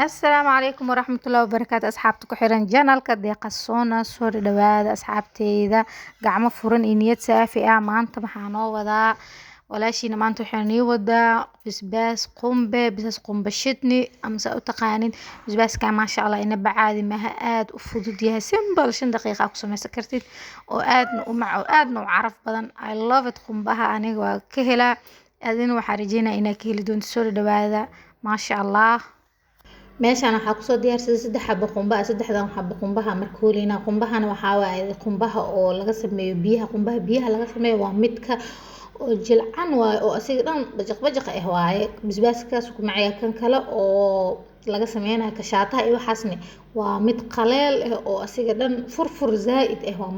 السلام عليكم ورحمة الله وبركاته أصحابتي ku xiran janalka deeqa soona soo dhawaada asxaabteyda gacmo furan iyo niyad saafi ah maanta waxaan noo wadaa walaashiina maanta waxaan nii wadaa basbaas qumbe shidni ama saa u taqaanin basbaaska maasha Allah inaba caadi maaha aad u fudud yahay simple 5 daqiiqo ku sameysan kartid oo aadna u mac oo aadna u caraf badan I love it qumbaha aniga waa ka helaa adina waxaan rajeynayaa inaad ka heli doonto soo dhawaada maasha Allah meeshaan waxaa kusoo diyaarsaday 3 xabo qumba 3dan xabo qumbaha markoolina qumbahana waxaa waaye qumbaha oo laga sameeyo biyaha qumbaha biyaha laga sameeyo waa midka oo jilcan waaye oo asiga dhan bajaq ah waaye basbaaskaas ku macaya kan kale oo laga sameeyay kashaataha iyo waxaasne waa mid qaleel ah oo asiga dhan furfur zaaid ah waa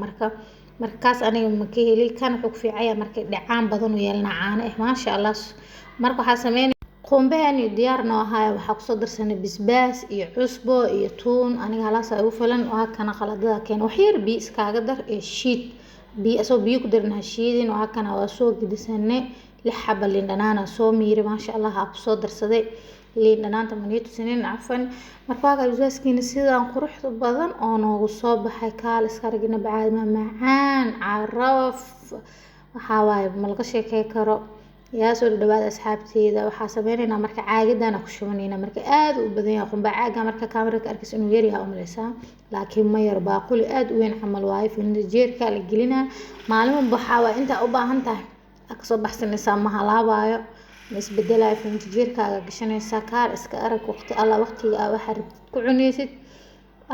markaas aniga ma ka heli kan wuxuu ku fiicaya markay dhacaan badan u yeelna caano ah maasha Allah marka waxa sameeyay qumbahan diyaar noo ahaa waxa ku soo darsanay basbaas iyo cusbo iyo tuun aniga halaas ay u filan waa kana qaladada keen wax yar biyo iskaaga dar ee shiid biyo ku darna shiidin waa kana waa soo gidisanay 6 xabo liin dhanaan soo miiri maasha Allah ha ku soo darsaday liin dhanaanta maniito sinin afan marka waa basbaaskiina sidaan quruxda badan oo noogu soo baxay kaal iska ragina bacaad macaan caraf waxa waaye malka sheekay karo yaa soo dhawaada asxaabteyda waxa sameeynaa marka caagadana ku shubanayna marka aad u badan yahay qumba caaga marka kaamirada arkis inuu yar yahay umaleesa laakiin ma yar baaquli aad u weyn camal waaye filinjeerka la gelina maalmo waxa waa inta u baahan tahay ka soo baxsanaysa ma halaabayo isbedelaay filinjeerkaaga gashanaysa kaar iska arag waqti alla waqtiga waxa rabtid ku cunaysid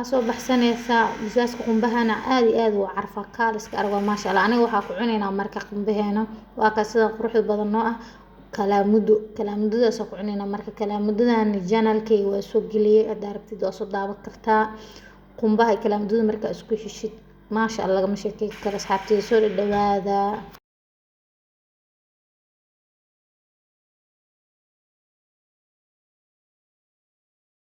asoo baxsanaysa basbaaska qumbahana aad iyo aad u carfa kaal iska arag maasha Allah aniga waxa ku cunaynaa marka qumbaheena waa ka sida quruxda badan noo ah kalaamudadaas ku cunaynaa marka kalaamudadan janalkayga waa soo galiyay aad rabtid oo soo daawan kartaa qumbaha kalaamudada marka isku xishid maasha Allah lagama sheekay karo asxaabteyda soo dhawaada